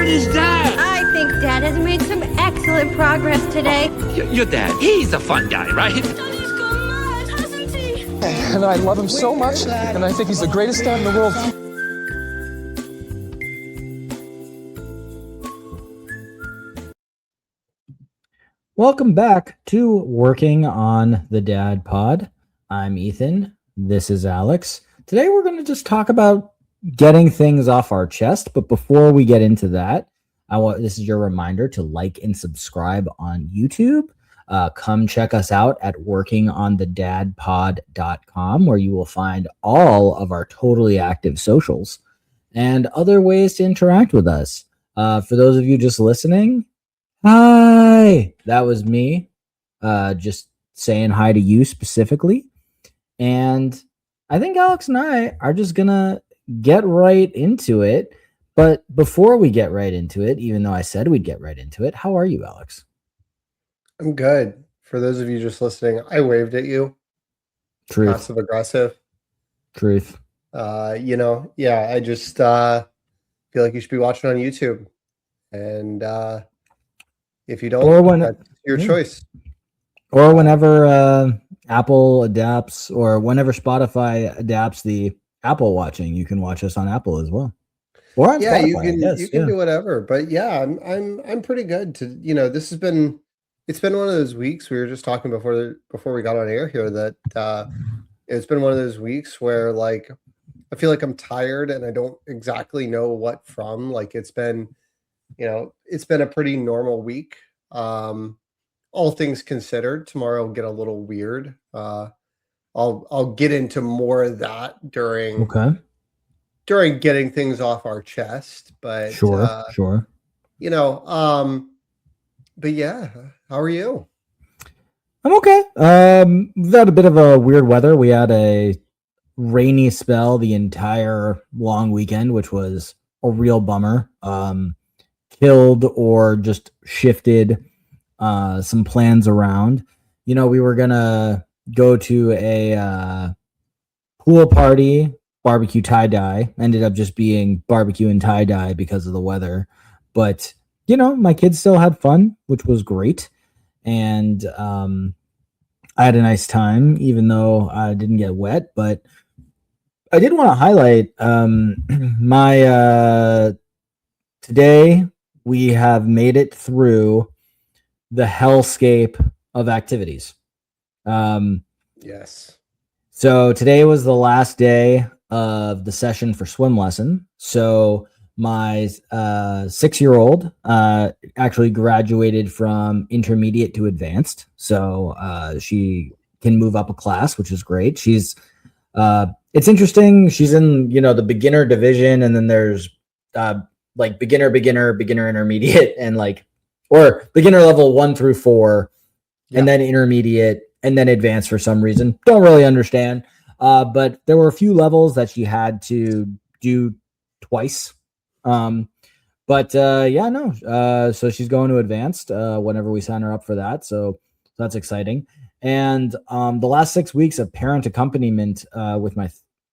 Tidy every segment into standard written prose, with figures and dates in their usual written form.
is Dad? I think Dad has made some excellent progress today. Your dad, he's a fun guy, right? And I love him so much, and I think he's the greatest dad in the world. Welcome back to Working on the Dad Pod. I'm Ethan. This is Alex. Today we're going to just talk about getting things off our chest. But before we get into that, this is your reminder to like and subscribe on YouTube. Come check us out at workingonthedadpod.com, where you will find all of our totally active socials and other ways to interact with us. For those of you just listening, hi, that was me, just saying hi to you specifically. And I think Alex and I are just gonna get right into it. But before we get right into it, even though I said we'd get right into it, how are you, Alex? I'm good. For those of you just listening, I waved at you. Truth. Passive aggressive. Truth. I just feel like you should be watching on YouTube. And if you don't, that's your choice. Or whenever Apple adapts, or whenever Spotify adapts the Apple watching, you can watch us on Apple as well. Or on Spotify, you can do whatever. But yeah, I'm pretty good to, it's been one of those weeks. We were just talking before we got on air here that it's been one of those weeks where, like, I feel like I'm tired and I don't exactly know what from. Like, it's been a pretty normal week. All things considered, tomorrow will get a little weird. I'll get into more of that during getting things off our chest. But sure. But yeah, how are you? I'm okay. We've had a bit of a weird weather. We had a rainy spell the entire long weekend, which was a real bummer. Killed or just shifted some plans around. We were gonna go to a pool party, barbecue tie-dye. Ended up just being barbecue and tie-dye because of the weather. But my kids still had fun, which was great. And I had a nice time, even though I didn't get wet. But I did want to highlight my today we have made it through the hellscape of activities. Yes. So today was the last day of the session for swim lesson. So my 6-year-old actually graduated from intermediate to advanced. So she can move up a class, which is great. She's it's interesting. She's in, the beginner division, and then there's like beginner, intermediate, and or beginner level 1 through 4, and then intermediate, and then advanced for some reason. Don't really understand. But there were a few levels that she had to do twice. So she's going to advanced whenever we sign her up for that. So that's exciting. And the last 6 weeks of parent accompaniment with my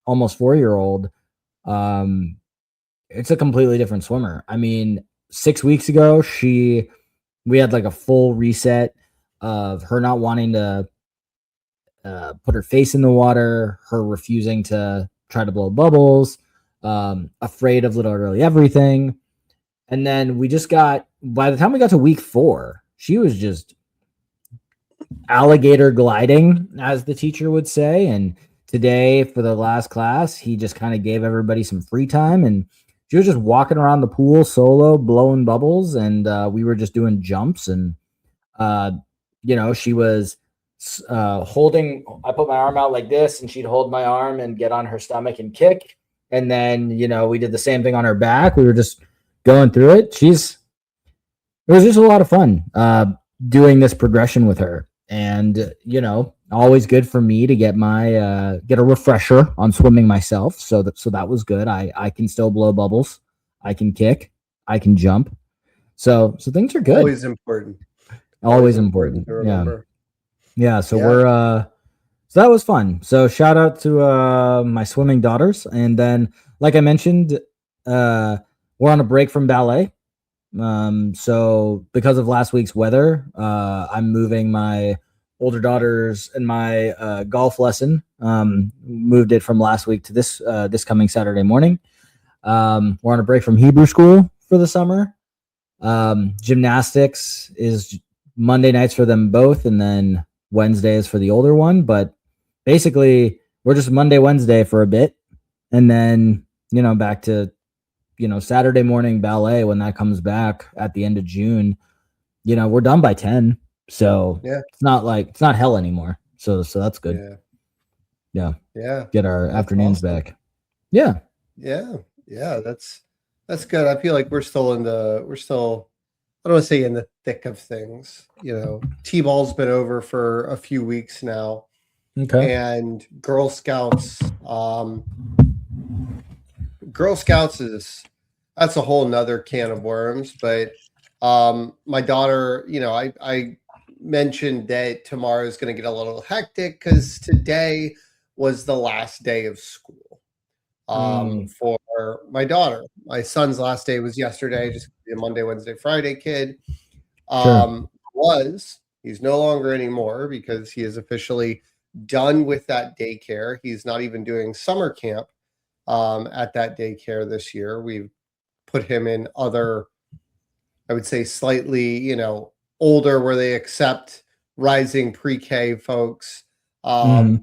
almost 4-year-old, it's a completely different swimmer. I mean, 6 weeks ago, we had like a full reset of her not wanting to put her face in the water, her refusing to try to blow bubbles, afraid of literally everything. And then by the time we got to week 4, she was just alligator gliding, as the teacher would say. And today, for the last class, he just kind of gave everybody some free time, and she was just walking around the pool solo, blowing bubbles, and we were just doing jumps. And she was holding. I put my arm out like this, and she'd hold my arm and get on her stomach and kick. And then we did the same thing on her back. We were just going through it. It was just a lot of fun doing this progression with her. And always good for me to get a refresher on swimming myself. So that was good. I can still blow bubbles. I can kick. I can jump. So things are good. Always important. Always important. To remember. Yeah. So so that was fun. So shout out to my swimming daughters. And then, like I mentioned, we're on a break from ballet. So because of last week's weather, I'm moving my older daughters and my golf lesson. Moved it from last week to this coming Saturday morning. We're on a break from Hebrew school for the summer. Gymnastics is Monday nights for them both, and then Wednesday is for the older one. But basically, we're just Monday, Wednesday for a bit, and then back to Saturday morning ballet when that comes back at the end of June. We're done by 10, so Yeah. it's not hell anymore. So that's good. Yeah. Get our That's afternoons awesome. back. Yeah. That's good. I feel like we're still I don't want to say in the thick of things. T-ball's been over for a few weeks now. Okay. And Girl Scouts that's a whole nother can of worms. But my daughter, I mentioned that tomorrow is going to get a little hectic because today was the last day of school for my daughter. My son's last day was yesterday, just a Monday, Wednesday, Friday kid. He's no longer anymore because he is officially done with that daycare. He's not even doing summer camp at that daycare this year. We've put him in other, I would say, slightly, older, where they accept rising pre-K folks that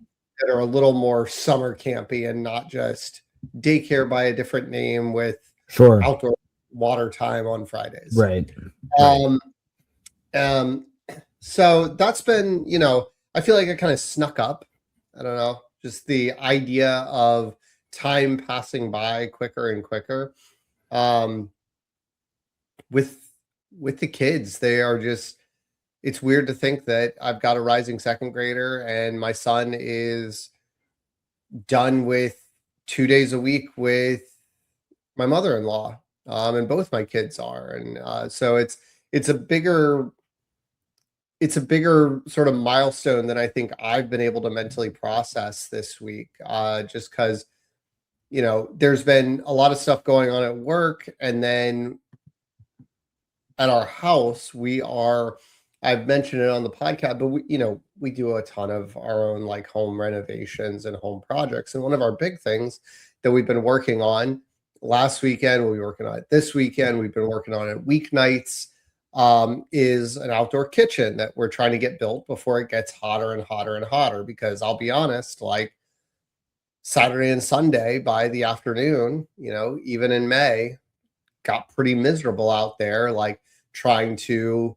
are a little more summer campy and not just daycare by a different name with outdoor water time on Fridays. Right. So that's been, I feel like it kind of snuck up. I don't know, just the idea of time passing by quicker and quicker. With the kids, they are just, it's weird to think that I've got a rising second grader and my son is done with 2 days a week with my mother-in-law, and both my kids are. And so it's a bigger sort of milestone than I think I've been able to mentally process this week, just because, there's been a lot of stuff going on at work. And then at our house, I've mentioned it on the podcast, but we do a ton of our own like home renovations and home projects. And one of our big things that we've been working on last weekend, we'll be working on it this weekend, we've been working on it weeknights, is an outdoor kitchen that we're trying to get built before it gets hotter and hotter and hotter. Because I'll be honest, like Saturday and Sunday by the afternoon, even in May, got pretty miserable out there, like trying to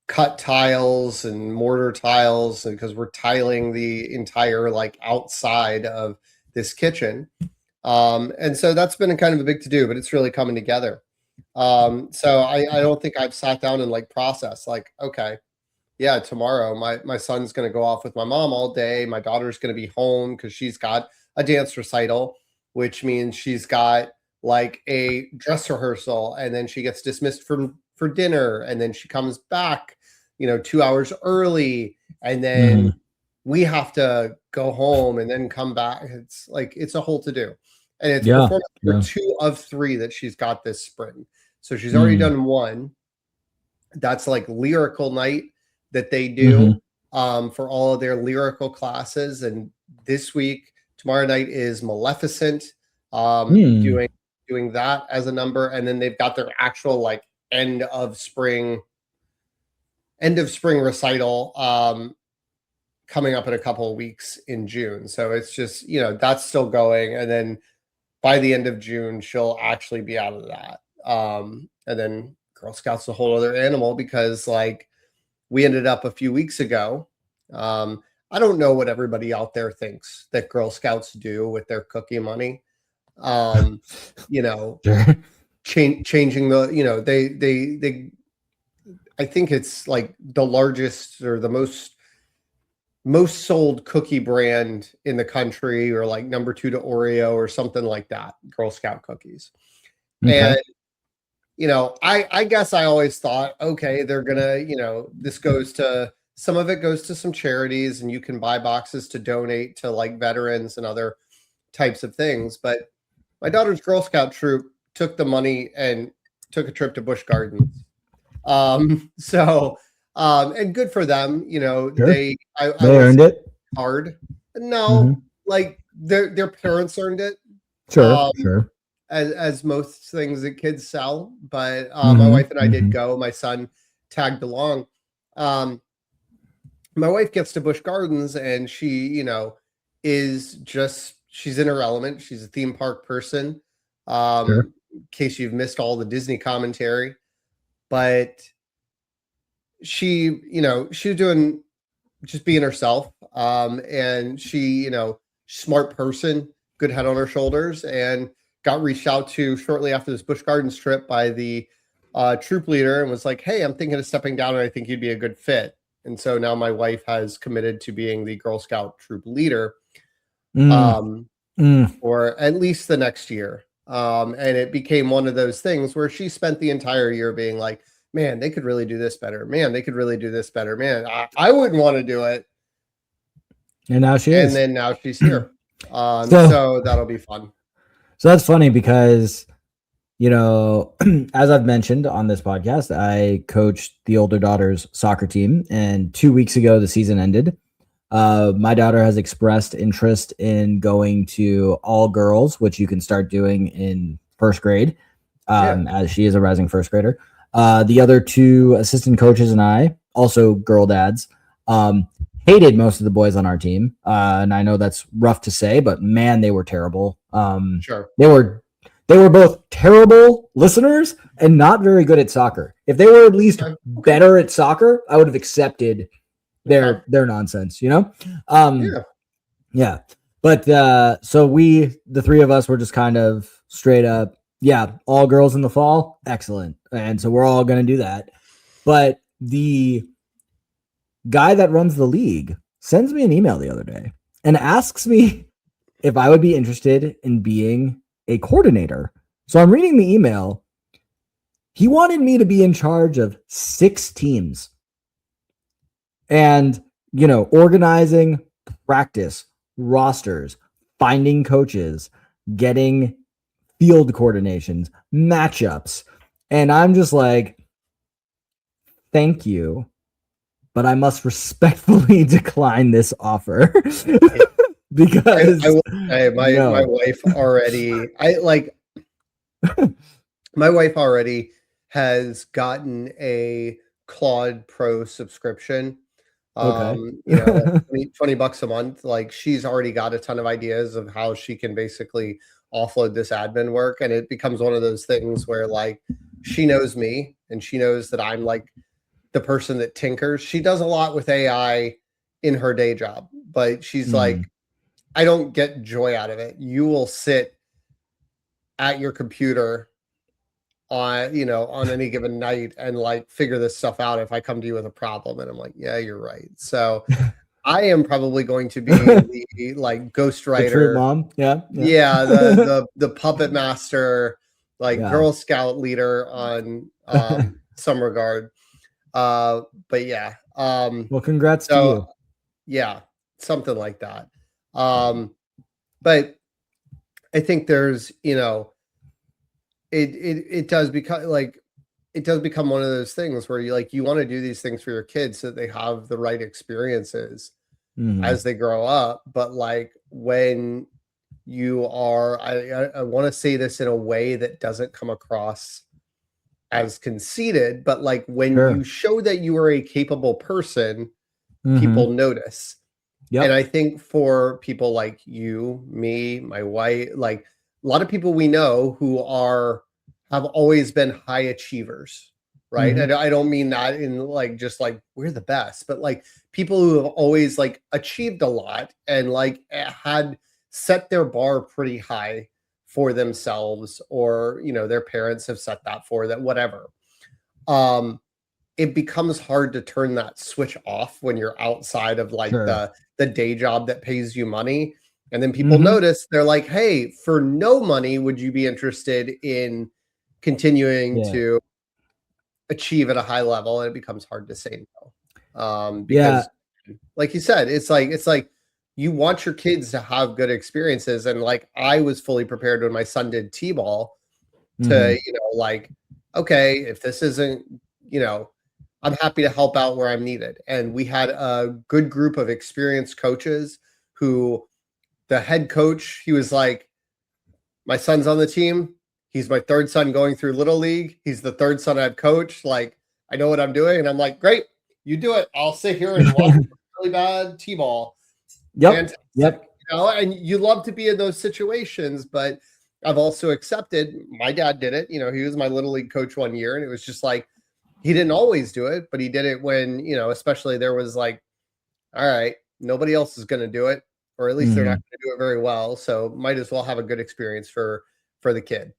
cut tiles and mortar tiles, because we're tiling the entire like outside of this kitchen. And so that's been kind of a big to do, but it's really coming together. So I don't think I've sat down and like processed like, okay, yeah, tomorrow my son's going to go off with my mom all day. My daughter's going to be home because she's got a dance recital, which means she's got like a dress rehearsal, and then she gets dismissed for dinner, and then she comes back 2 hours early, and then we have to go home and then come back. It's like, it's a whole to do. And it's performance for 2 of 3 that she's got this spring. So she's already done one. That's like lyrical night that they do for all of their lyrical classes. And this week, tomorrow night is Maleficent, doing that as a number. And then they've got their actual like end of spring recital coming up in a couple of weeks in June. So it's just, that's still going. And then by the end of June, she'll actually be out of that. And then Girl Scouts is a whole other animal, because like we ended up a few weeks ago. I don't know what everybody out there thinks that Girl Scouts do with their cookie money. Changing the, they I think it's like the largest or the most sold cookie brand in the country, or like number 2 to Oreo or something like that, Girl Scout cookies. And I guess I always thought, okay, they're gonna, some of it goes to some charities, and you can buy boxes to donate to like veterans and other types of things. But my daughter's Girl Scout troop took the money and took a trip to Busch Gardens. So and good for them, you know, Sure. they They earned it. hard. No, Mhm. like their parents earned it. Sure, Um, sure. as most things that kids sell, but my Mhm, wife and I did mhm. go. My son tagged along. Um, my wife gets to Busch Gardens and she, you know, is just she's in her element. She's a theme park person. Sure. In case you've missed all the Disney commentary, but she, you know, she was doing just being herself. And she, you know, smart person, good head on her shoulders, and got reached out to shortly after this Busch Gardens trip by the troop leader and was like, "Hey, I'm thinking of stepping down, and I think you'd be a good fit." And so now my wife has committed to being the Girl Scout troop leader Mm, um, mm. for at least the next year. And it became one of those things where she spent the entire year being like, "Man, they could really do this better. Man, they could really do this better. Man, I wouldn't want to do it." And now she And is. then now she's here. So So that'll be fun. so that's funny because you know, as I've mentioned on this podcast, I coached the older daughter's soccer team, and 2 weeks ago the season ended. My daughter has expressed interest in going to all girls, which you can start doing in first grade, Yeah. as she is a rising first grader. The other two assistant coaches and I, also girl dads, um, hated most of the boys on our team. And I know that's rough to say, but man, they were terrible. Sure. They were both terrible listeners and not very good at soccer. If they were at least Okay. better at soccer, I would have accepted Okay. their nonsense, you know? Um, Yeah. yeah. But so the three of us were just kind of straight up, yeah, all girls in the fall, excellent. And so we're all gonna do that. But the guy that runs the league sends me an email the other day and asks me if I would be interested in being a coordinator. So I'm reading the email. He wanted me to be in charge of 6 teams and, you know, organizing practice, rosters, finding coaches, getting field coordinations, matchups. And I'm just like, thank you, but I must respectfully decline this offer. Because I will say my no. wife already my wife already has gotten a Claude Pro subscription. Okay. You know, that's $20 a month. Like she's already got a ton of ideas of how she can basically offload this admin work. And it becomes one of those things where like she knows me and she knows that I'm like the person that tinkers. She does a lot with AI in her day job, but she's like, Mm, I don't get joy out of it. You will sit at your computer on, you know, on any given night and like figure this stuff out if I come to you with a problem. And I'm like, yeah, you're right. So I am probably going to be the like the troop ghostwriter. mom. Yeah. Yeah. Yeah, the puppet master, like Yeah. Girl Scout leader on some regard. But yeah. Well, congrats to So you. yeah, something like that. But I think there's, you know, it does become like it does become one of those things where you like you want to do these things for your kids so that they have the right experiences Mhm. as they grow up. But like when you are, I want to say this in a way that doesn't come across as conceited, but like when you Sure. show that you are a capable person, people Mhm. notice. And Yep. I think for people like you, me, my wife, like a lot of people we know who are have always been high achievers, right? Mhm. I don't mean that in like just like we're the best, but like people who have always like achieved a lot and like had set their bar pretty high for themselves, or you know, their parents have set that for that, whatever. Um, it becomes hard to turn that switch off when you're outside of like Sure. the day job that pays you money. And then people Mhm. notice, they're like, hey, for no money would you be interested in continuing Yeah. to achieve at a high level? And it becomes hard to say no. Yeah. Because like you said, it's like you want your kids to have good experiences. And like I was fully prepared when my son did t-ball to, Mhm. you know, like okay, if this isn't, I'm happy to help out where I'm needed. And we had a good group of experienced coaches who the head coach, he was like, my son's on the team. He's my third son going through Little League. He's the third son I've coached. Like, I know what I'm doing. And I'm like, great, you do it. I'll sit here and watch really bad T-ball. Yep. Yep. And you love to be in those situations, but I've also accepted my dad did it. He was my Little League coach one year, and it was just like, he didn't always do it, but he did it when, especially there was like, all right, nobody else is going to do it, or at least they're not going to do it very well. So might as well have a good experience for the kid.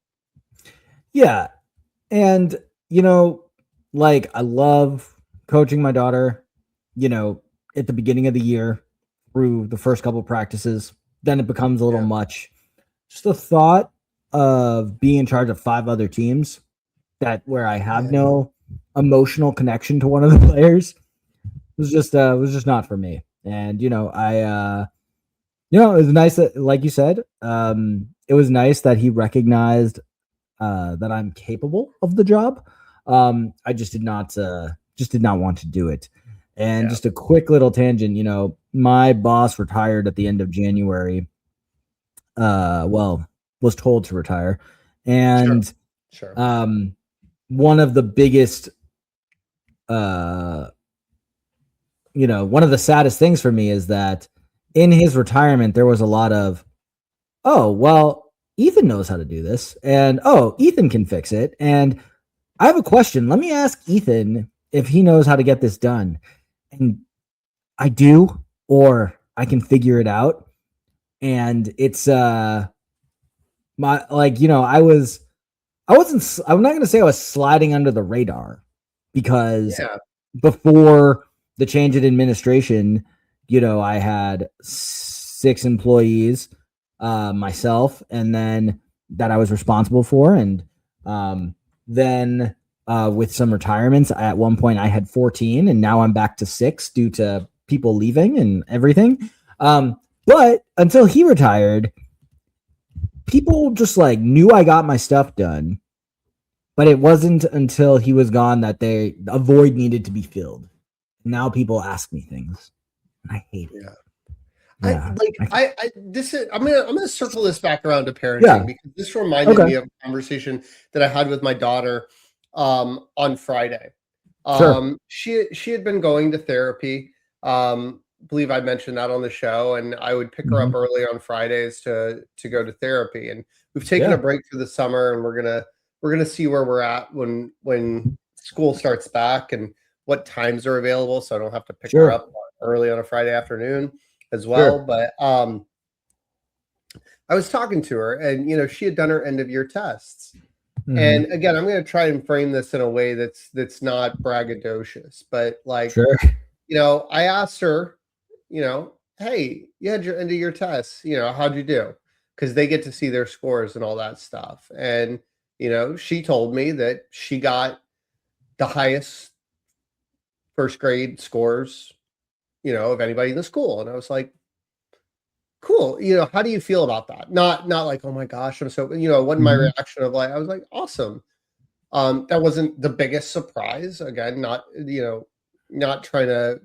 Yeah. And, like I love coaching my daughter, at the beginning of the year through the first couple of practices, then it becomes a little much. Just the thought of being in charge of 5 other teams where I have no emotional connection to one of the players was just not for me. And, it was nice that, like you said, it was nice that he recognized that I'm capable of the job. I just did not want to do it. And just a quick little tangent, my boss retired at the end of January. Was told to retire. And Sure. One of the biggest one of the saddest things for me is that in his retirement there was a lot of, oh, well, Ethan knows how to do this, and oh, Ethan can fix it, and I have a question. Let me ask Ethan if he knows how to get this done. And I do, or I can figure it out. And it's I'm not going to say I was sliding under the radar, because before the change in administration, I had 6 employees, myself, and then that I was responsible for. And then with some retirements, at one point I had 14, and now I'm back to 6 due to people leaving and everything. But until he retired, people just like knew I got my stuff done, but it wasn't until he was gone that a void needed to be filled. Now people ask me things, and I hate it. I'm gonna circle this back around to parenting, because this reminded me of a conversation that I had with my daughter on Friday. She had been going to therapy. Believe I mentioned that on the show, and I would pick her up early on Fridays to go to therapy. And we've taken a break for the summer, and we're gonna see where we're at when school starts back and what times are available, so I don't have to pick her up early on a Friday afternoon as well. But I was talking to her, and she had done her end of year tests. And again, I'm going to try and frame this in a way that's not braggadocious, but like, I asked her, hey, you had your end of year tests, how'd you do? Because they get to see their scores and all that stuff. And, she told me that she got the highest first grade scores, of anybody in the school. And I was like, cool. How do you feel about that? Not like, oh my gosh, I'm so, what my reaction of like, I was like, awesome. That wasn't the biggest surprise. Again, not trying to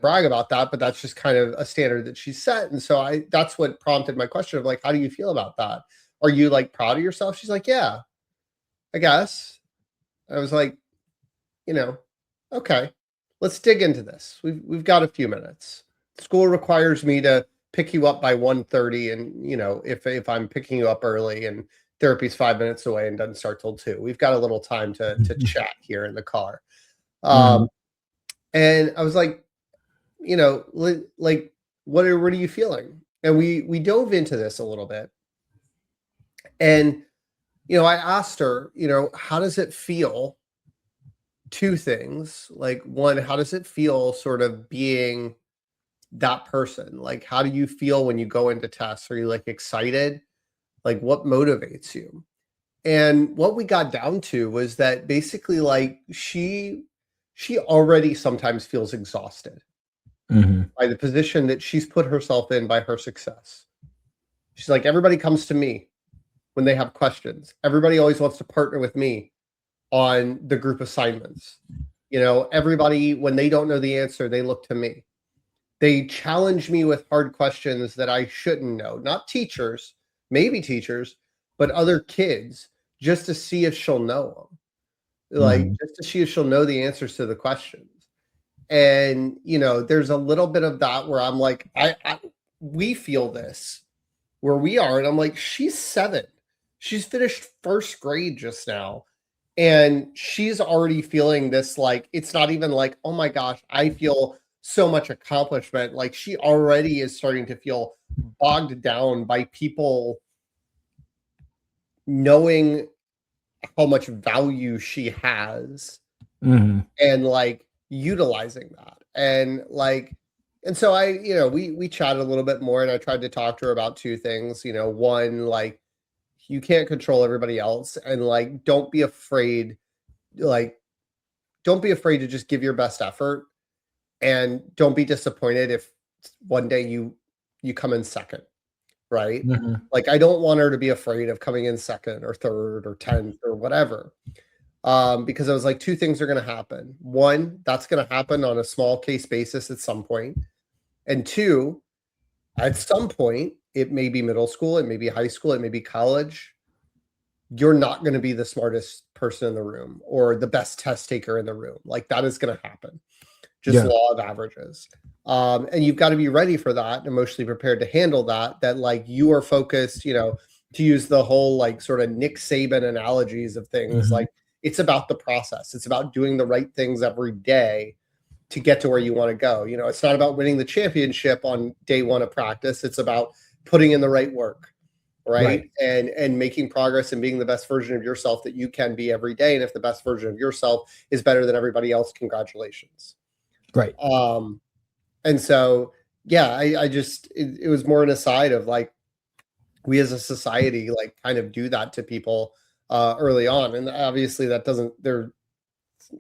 brag about that, but that's just kind of a standard that she set. And so that's what prompted my question of like, how do you feel about that? Are you like proud of yourself? She's like, yeah, I guess. I was like, okay, let's dig into this. We've got a few minutes. School requires me to pick you up by 1:30, and if I'm picking you up early, and therapy's 5 minutes away and doesn't start till 2, we've got a little time to chat here in the car. And I was like, like what are you feeling? And we dove into this a little bit, and I asked her, how does it feel? 2 things. Like, one, how does it feel sort of being that person? Like, how do you feel when you go into tests? Are you like excited? Like, what motivates you? And what we got down to was that basically, like, she already sometimes feels exhausted by the position that she's put herself in by her success. She's like, everybody comes to me when they have questions. Everybody always wants to partner with me on the group assignments. You know, everybody, when they don't know the answer, they look to me. They challenge me with hard questions that I shouldn't know. Not teachers, maybe teachers, but other kids, just to see if she'll know them. Like, just to see if she'll know the answers to the questions. And, you know, there's a little bit of that where I'm like, we feel this where we are. And I'm like, she's 7. She's finished first grade just now. And she's already feeling this, like, it's not even like, oh my gosh, I feel so much accomplishment. Like, she already is starting to feel bogged down by people knowing how much value she has and like utilizing that. And like, and so I, you know, we chatted a little bit more, and I tried to talk to her about 2 things. You know, one, like, you can't control everybody else, and like, don't be afraid to just give your best effort, and don't be disappointed if one day you come in second, right? Like, I don't want her to be afraid of coming in second or third or 10th or whatever. Because I was like, 2 things are going to happen. One, that's going to happen on a small case basis at some point. And 2, at some point, it may be middle school, it may be high school, it may be college. You're not going to be the smartest person in the room or the best test taker in the room. Like, that is going to happen. Just law of averages. And you've got to be ready for that and emotionally prepared to handle that like, you are focused, you know, to use the whole like sort of Nick Saban analogies of things. Like, it's about the process. It's about doing the right things every day to get to where you want to go. You know, it's not about winning the championship on day 1 of practice. It's about putting in the right work, right? And making progress and being the best version of yourself that you can be every day. And if the best version of yourself is better than everybody else, congratulations. Right. And so, yeah, I just, it was more an aside of like, we as a society, like, kind of do that to people early on. And obviously that doesn't,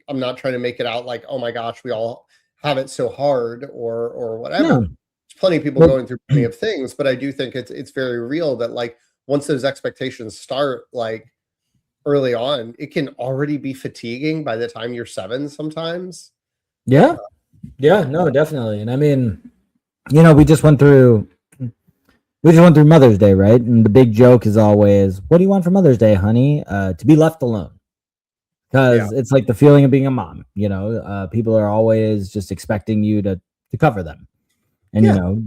I'm not trying to make it out like, oh my gosh, we all have it so hard or whatever. No. There's plenty of people going through plenty of things, but I do think it's very real that like, once those expectations start, like, early on, it can already be fatiguing by the time you're 7 sometimes. Yeah. No, definitely. And I mean, you know, we just went through Mother's Day, right? And the big joke is always, what do you want for Mother's Day, honey? To be left alone. Because it's like the feeling of being a mom, you know, people are always just expecting you to cover them. And, you know,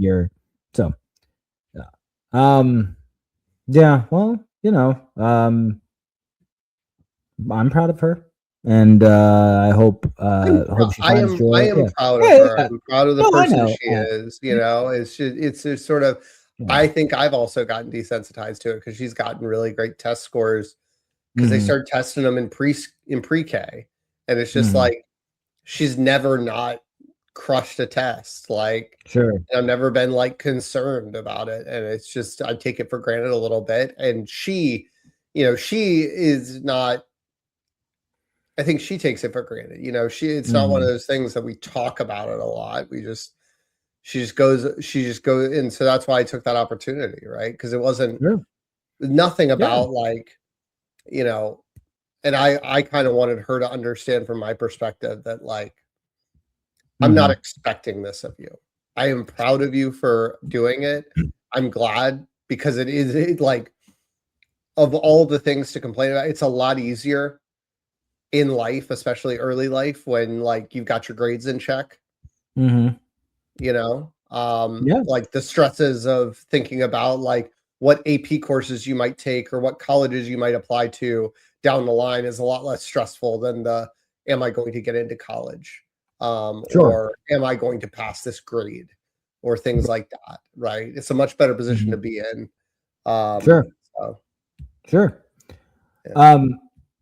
well, you know, I'm proud of her. And I hope she finds joy. I am proud of her. I'm proud of the person she is. You know, it's just sort of. I think I've also gotten desensitized to it because she's gotten really great test scores because they start testing them in pre-K, and it's just like she's never not crushed a test. Like, I've never been like concerned about it, and it's just I take it for granted a little bit. And she, you know, she is not. I think she takes it for granted. You know, it's not one of those things that we talk about it a lot. She just goes. And so that's why I took that opportunity, right? Because it wasn't nothing about like, you know, and I kind of wanted her to understand from my perspective that like, I'm not expecting this of you. I am proud of you for doing it. I'm glad because it like, of all the things to complain about, it's a lot easier in life, especially early life, when like you've got your grades in check, you know, like the stresses of thinking about like what AP courses you might take or what colleges you might apply to down the line is a lot less stressful than am I going to get into college? Or am I going to pass this grade or things like that? Right. It's a much better position to be in. So.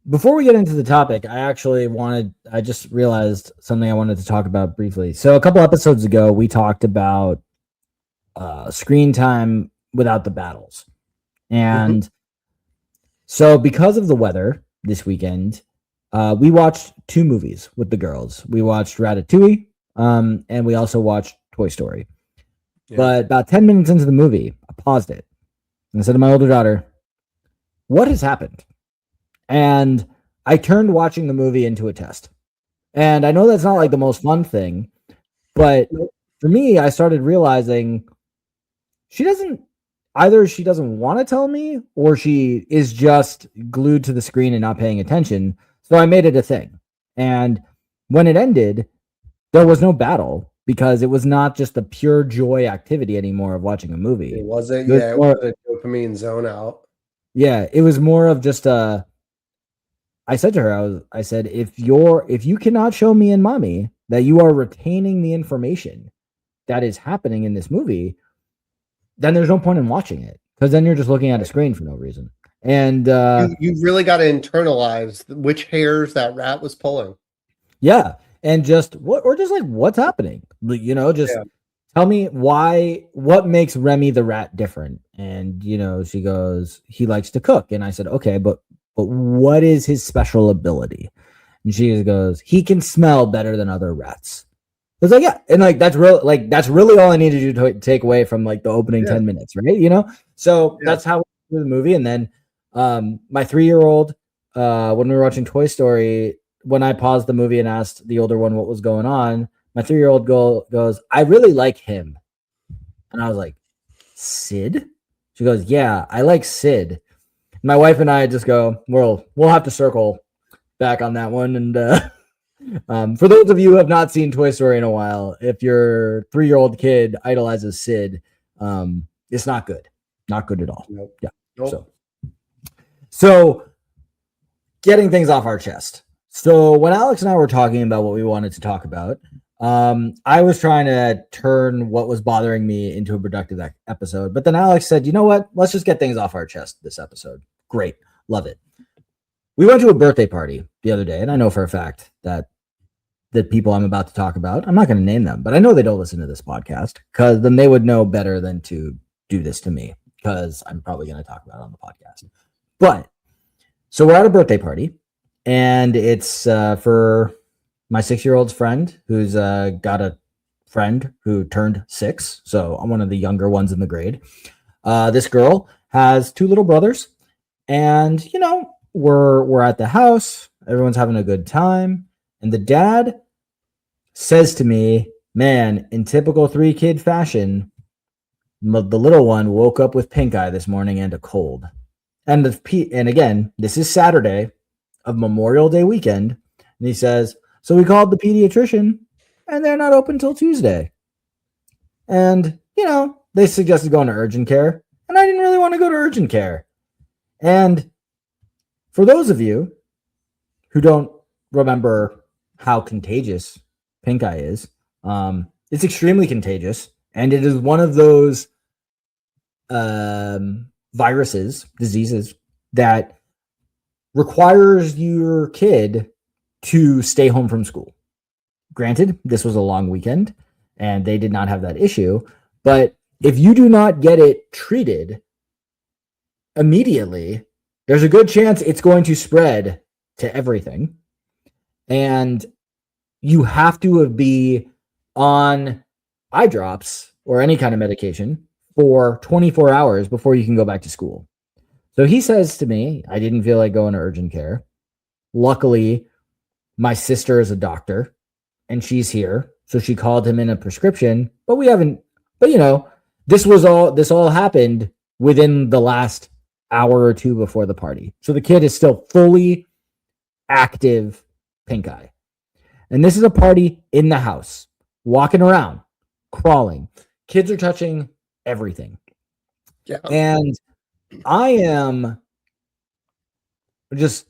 Before we get into the topic, I just realized something I wanted to talk about briefly. So a couple episodes ago, we talked about screen time without the battles. And so because of the weather this weekend, we watched 2 movies with the girls. We watched Ratatouille, and we also watched Toy Story. But about 10 minutes into the movie, I paused it and I said to my older daughter, what has happened? And I turned watching the movie into a test. And I know that's not like the most fun thing, but for me, I started realizing she doesn't either she doesn't want to tell me or she is just glued to the screen and not paying attention. So I made it a thing. And when it ended, there was no battle because it was not just the pure joy activity anymore of watching a movie. It wasn't, It was yeah, it more, was a dopamine zone out. yeah, it was more of just a I said to her, I said, if you cannot show me and mommy that you are retaining the information that is happening in this movie, then there's no point in watching it because then you're just looking at a screen for no reason. And You really got to internalize which hairs that rat was pulling. yeah, and just what's happening, just Yeah. tell me what makes Remy the rat different. And she goes, he likes to cook. And I said, okay, but what is his special ability? And she just goes, he can smell better than other rats. I was like, yeah, and that's really all I needed you to take away from like the opening 10 minutes, right? So that's how we do the movie. And then my 3-year-old, when we were watching Toy Story, when I paused the movie and asked the older one what was going on, my 3-year-old goes, I really like him. And I was like, Sid? She goes, yeah, I like Sid. My wife and I just go, we'll have to circle back on that one. And for those of you who have not seen Toy Story in a while, if your 3-year-old kid idolizes Sid, it's not good. Not good at all. Nope. Yeah. Nope. So getting things off our chest. So when Alex and I were talking about what we wanted to talk about, I was trying to turn what was bothering me into a productive episode. But then Alex said, you know what? Let's just get things off our chest this episode. Great. Love it. We went to a birthday party the other day, and I know for a fact that the people I'm about to talk about, I'm not going to name them, but I know they don't listen to this podcast because then they would know better than to do this to me because I'm probably going to talk about it on the podcast. But so we're at a birthday party, and it's for my 6-year-old's friend who's got a friend who turned 6. So I'm one of the younger ones in the grade. This girl has 2 little brothers, and we're at the house. Everyone's having a good time. And the dad says to me, man, in typical 3-kid fashion, the little one woke up with pink eye this morning and a cold. And again, this is Saturday of Memorial Day weekend. And he says, so we called the pediatrician and they're not open till Tuesday. And, they suggested going to urgent care. And I didn't really want to go to urgent care. And for those of you who don't remember how contagious pink eye is, it's extremely contagious. And it is one of those diseases that requires your kid to stay home from school. Granted, this was a long weekend and they did not have that issue. But if you do not get it treated immediately, there's a good chance it's going to spread to everything. And you have to be on eye drops or any kind of medication for 24 hours before you can go back to school. So he says to me, I didn't feel like going to urgent care. Luckily, my sister is a doctor and she's here. So she called him in a prescription, but this all happened within the last hour or two before the party. So the kid is still fully active pink eye. And this is a party in the house, walking around, crawling. Kids are touching everything. Yeah. And I am just,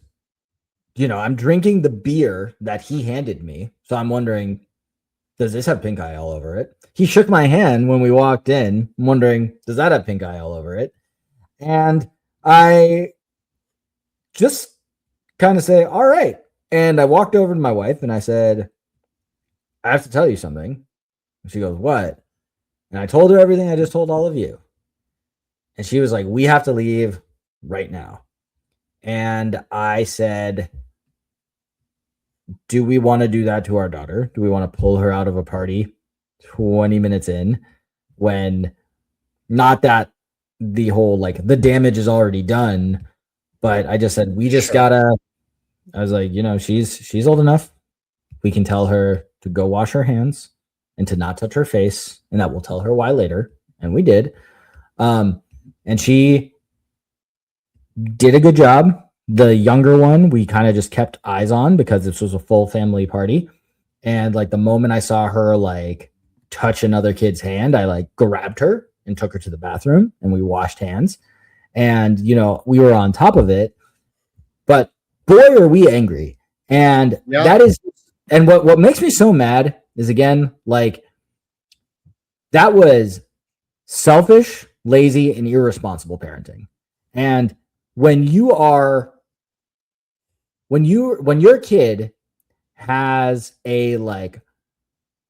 I'm drinking the beer that he handed me. So I'm wondering, does this have pink eye all over it? He shook my hand when we walked in. I'm wondering, does that have pink eye all over it? And I just kind of say, all right. And I walked over to my wife and I said, I have to tell you something. And she goes, what? And I told her everything I just told all of you. And she was like, we have to leave right now. And I said, do we want to do that to our daughter? Do we want to pull her out of a party 20 minutes in when not that the whole, the damage is already done, but I just said, we just gotta, I was like, she's old enough. We can tell her to go wash her hands and to not touch her face, and that we'll tell her why later. And we did. And she did a good job. The younger one, we kind of just kept eyes on because this was a full family party. And like the moment I saw her like touch another kid's hand, I like grabbed her and took her to the bathroom and we washed hands. And, we were on top of it. But boy, are we angry. And that is, and what makes me so mad is, again, like, that was selfish, lazy, and irresponsible parenting. And when your kid has a like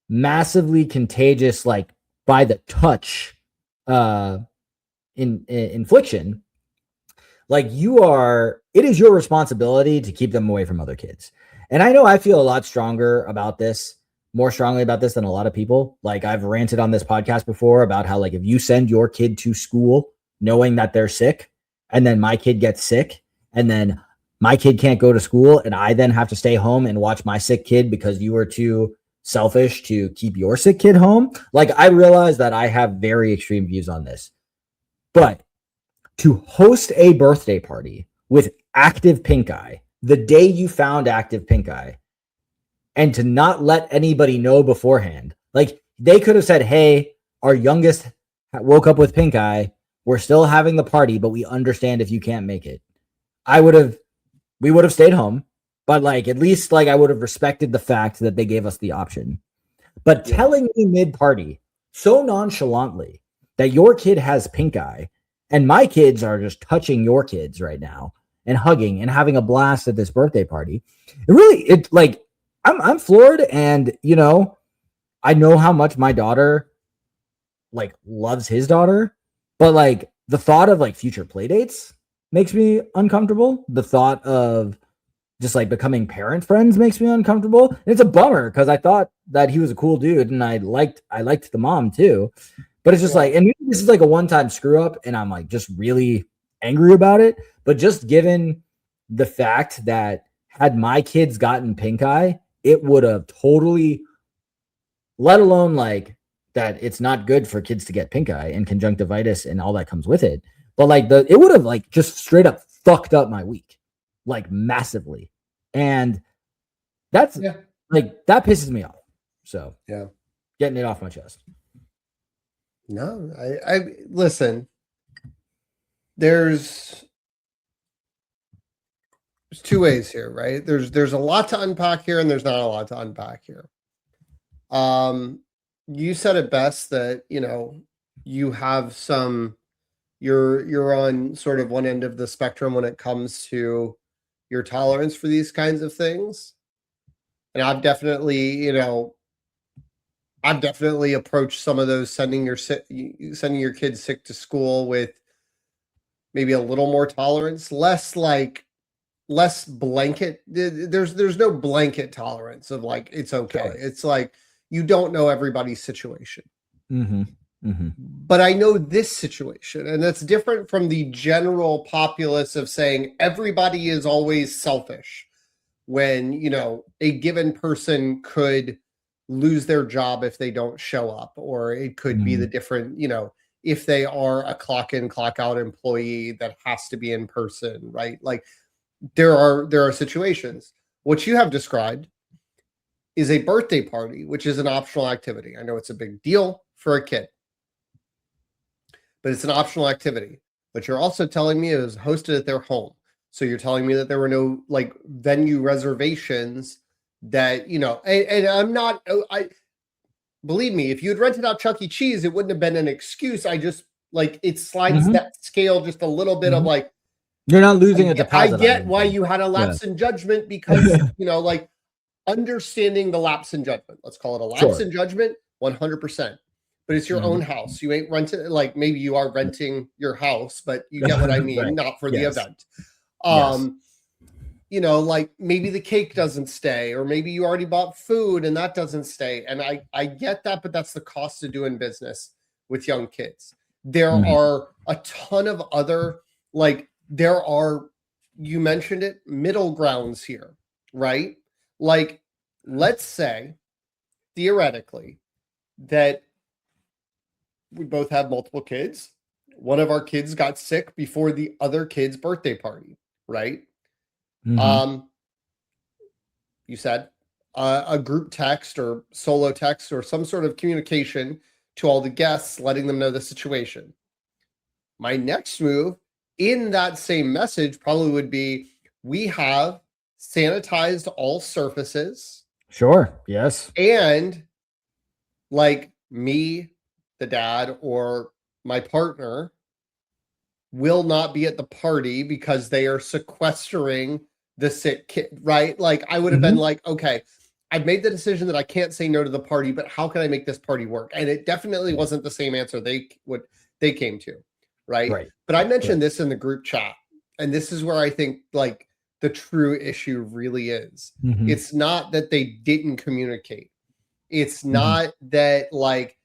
massively contagious, like by the touch infliction, like it is your responsibility to keep them away from other kids. And I know I feel a lot more strongly about this than a lot of people. Like, I've ranted on this podcast before about how, like, if you send your kid to school knowing that they're sick, and then my kid gets sick, and then my kid can't go to school, and I then have to stay home and watch my sick kid because you were too selfish to keep your sick kid home. Like, I realize that I have very extreme views on this, but to host a birthday party with active pink eye the day you found active pink eye, and to not let anybody know beforehand, like, they could have said, hey, our youngest woke up with pink eye. We're still having the party, but we understand if you can't make it. We would have stayed home, but like, at least like I would have respected the fact that they gave us the option. But telling me mid-party so nonchalantly that your kid has pink eye and my kids are just touching your kids right now and hugging and having a blast at this birthday party, I'm floored. And I know how much my daughter like loves his daughter, but like the thought of like future play dates makes me uncomfortable. The thought of just like becoming parent friends makes me uncomfortable. And it's a bummer because I thought that he was a cool dude and I liked the mom too. But it's just like, and maybe this is like a one-time screw up and I'm like just really angry about it. But just given the fact that had my kids gotten pink eye, it would have totally, let alone like that it's not good for kids to get pink eye and conjunctivitis and all that comes with it. But like it would have like just straight up fucked up my week, like massively. And that's like, that pisses me off. So getting it off my chest. No, I listen, there's two ways here, right? There's a lot to unpack here and there's not a lot to unpack here. You said it best that, you have you're on sort of one end of the spectrum when it comes to your tolerance for these kinds of things. And I've definitely approached some of those sending your kids sick to school with maybe a little more tolerance, less blanket. There's no blanket tolerance of like, it's okay. Sure. It's like, you don't know everybody's situation. Mm-hmm. Mm-hmm. But I know this situation, and that's different from the general populace of saying everybody is always selfish when, a given person could lose their job if they don't show up, or it could be the different, if they are a clock in, clock out employee that has to be in person, right? Like there are situations. What you have described is a birthday party, which is an optional activity. I know it's a big deal for a kid, but it's an optional activity. But you're also telling me it was hosted at their home. So you're telling me that there were no like venue reservations that, and I'm not, believe me, if you had rented out Chuck E. Cheese, it wouldn't have been an excuse. I just like, it slides that scale just a little bit of like, you're not losing a deposit. I get why you had a lapse in judgment because, like understanding the lapse in judgment. Let's call it a lapse in judgment, 100%. But it's your own house. You ain't renting, like maybe you are renting your house, but you get what I mean, right. Not for the event. Like maybe the cake doesn't stay, or maybe you already bought food and that doesn't stay. And I get that, but that's the cost of doing business with young kids. There are a ton of other, like you mentioned it, middle grounds here. right? Like, let's say theoretically that we both have multiple kids. One of our kids got sick before the other kid's birthday party, right? Mhm. You said a group text or solo text or some sort of communication to all the guests, letting them know the situation. My next move in that same message probably would be, we have sanitized all surfaces, Sure. Yes. and like me, the dad, or my partner will not be at the party because they are sequestering the sick kid, right? Like, I would have been Mhm. like, okay, I've made the decision that I can't say no to the party, but how can I make this party work? And it definitely wasn't the same answer they came to, right? Right. But I mentioned Right. this in the group chat, and this is where I think like the true issue really is. Mhm. It's not that they didn't communicate. It's Mhm. not that like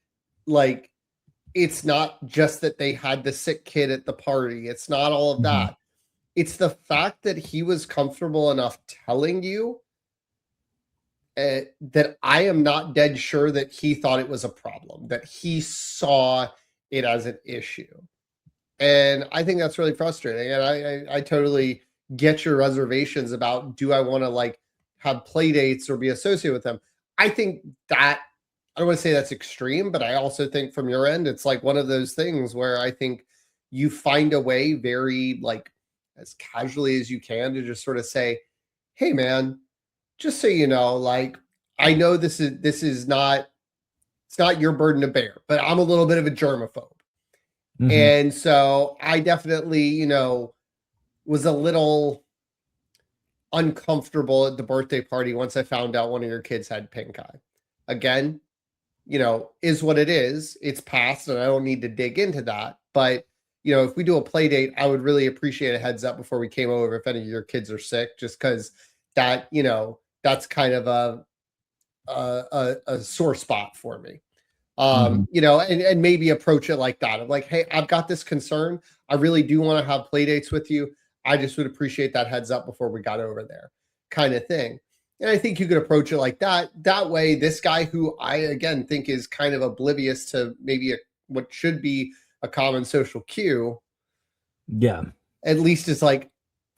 it's not just that they had the sick kid at the party. It's not all of Mhm. that. It's the fact that he was comfortable enough telling you that I am not dead sure that he thought it was a problem, that he saw it as an issue. And I think that's really frustrating. And I totally get your reservations about, do I want to like have play dates or be associated with them? I think that, I don't want to say that's extreme, but I also think from your end, it's like one of those things where I think you find a way very like as casually as you can to just sort of say, hey man, just so you know, like, I know this is not, it's not your burden to bear, but I'm a little bit of a germaphobe. Mhm. And so I definitely, was a little uncomfortable at the birthday party once I found out one of your kids had pink eye. Again, is what it is. It's past and I don't need to dig into that. But, if we do a play date, I would really appreciate a heads up before we came over if any of your kids are sick, just because that's kind of a sore spot for me. Mhm. And maybe approach it like that. I'm like, hey, I've got this concern. I really do want to have play dates with you. I just would appreciate that heads up before we got over there, kind of thing. And I think you could approach it like that. That way, this guy who I again think is kind of oblivious to maybe what should be a common social cue, Yeah. at least is like,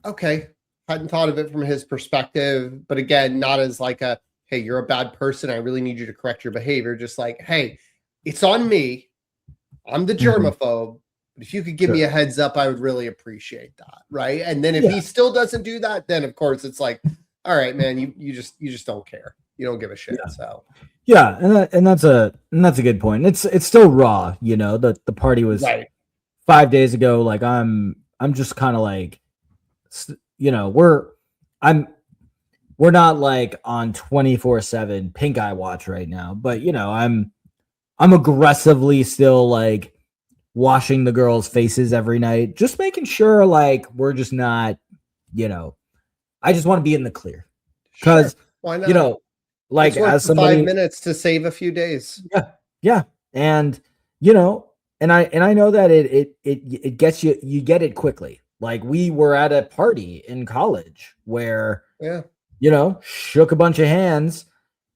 okay, hadn't thought of it from his perspective. But again, not as like a, hey, you're a bad person, I really need you to correct your behavior. Just like, hey, it's on me. I'm the Mhm. germaphobe. But if you could give me a Sure. heads up, I would really appreciate that. Right. And then if Yeah. he still doesn't do that, then of course it's like, all right, man, you just don't care. You don't give a shit. Yeah. So Yeah, and that's a good point. It's still raw, the party was right. 5 days ago. Like I'm just kind of like I'm we're not like on 24/7 pink eye watch right now, but I'm aggressively still like washing the girls' faces every night, just making sure like we're just not, you know, I just want to be in the clear. Sure. Cuz Why you not? know, like It's worth as the 5 somebody. minutes to save a few days. Yeah. Yeah. And you know, and I know that it gets you get it quickly. Like we were at a party in college where, Yeah. shook a bunch of hands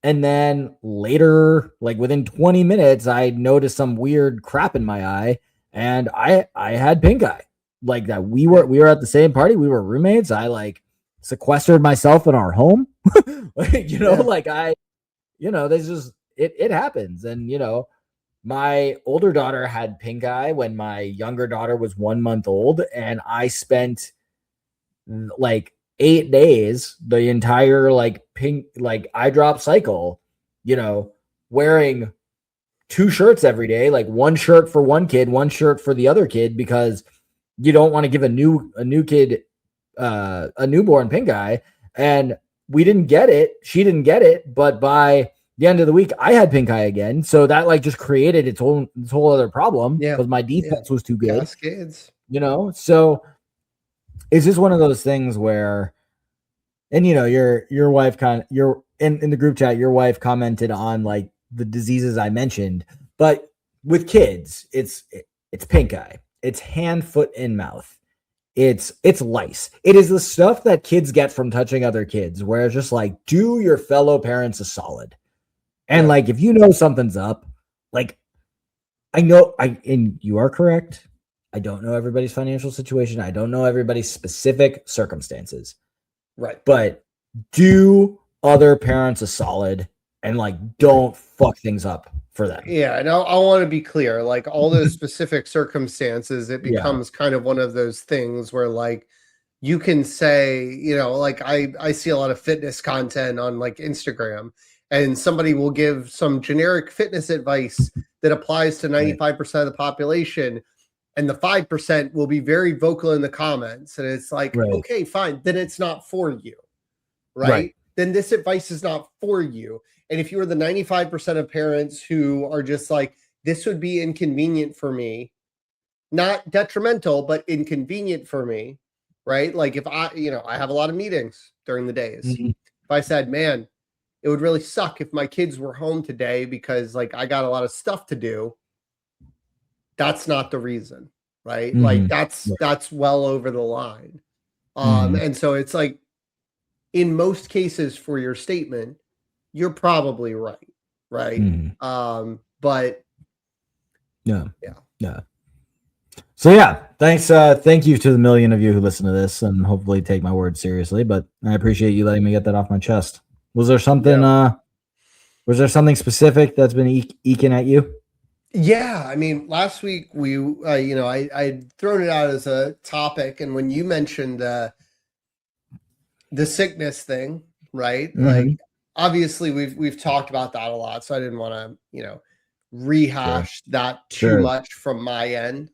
and then later like within 20 minutes I noticed some weird crap in my eye and I had pink eye. Like that we were Yeah. we were at the same party, we were roommates. I like sequestered myself in our home. Like, Yeah. like there's just it happens. And my older daughter had pink eye when my younger daughter was 1 month old, and I spent like 8 days, the entire like pink like eye drop cycle, you know, wearing two shirts every day, like one shirt for one kid, one shirt for the other kid, because you don't want to give a new kid a newborn pink eye. And we didn't get it. She didn't get it, but by the end of the week, I had pink eye again. So that like just created its whole other problem Yeah. because my Yeah. defense was too good. Cascades. So it's just one of those things where, and your wife your in the group chat, your wife commented on like the diseases I mentioned, but with kids, it's pink eye, it's hand, foot, and mouth. it's lice. It is the stuff that kids get from touching other kids, where it's just like, do your fellow parents a solid. And like, if you know something's up, like, and you are correct. I don't know everybody's financial situation. I don't know everybody's specific circumstances. Right. But do other parents a solid and like, don't fuck things up for them. Yeah. And I want to be clear, like all those specific circumstances, it becomes kind of one of those things where like, you can say, you know, like I see a lot of fitness content on like Instagram, and somebody will give some generic fitness advice that applies to 95% of the population, and the 5% will be very vocal in the comments. And it's like, okay, fine. Then it's not for you, right? Then this advice is not for you. And if you are the 95% of parents who are just like, this would be inconvenient for me, not detrimental, but inconvenient for me, right? Like if I have a lot of meetings during the days. If I said, man, it would really suck if my kids were home today because like I got a lot of stuff to do. That's not the reason, right? Like that's well over the line. And so it's like, in most cases for your statement, you're probably right. But yeah. So yeah, thanks. Thank you to the million of you who listen to this and hopefully take my word seriously, but I appreciate you letting me get that off my chest. Was there something, specific that's been eking at you? Yeah. I mean, last week I'd thrown it out as a topic. And when you mentioned, the sickness thing, right? Like obviously we've talked about that a lot. So I didn't want to, rehash that too much from my end.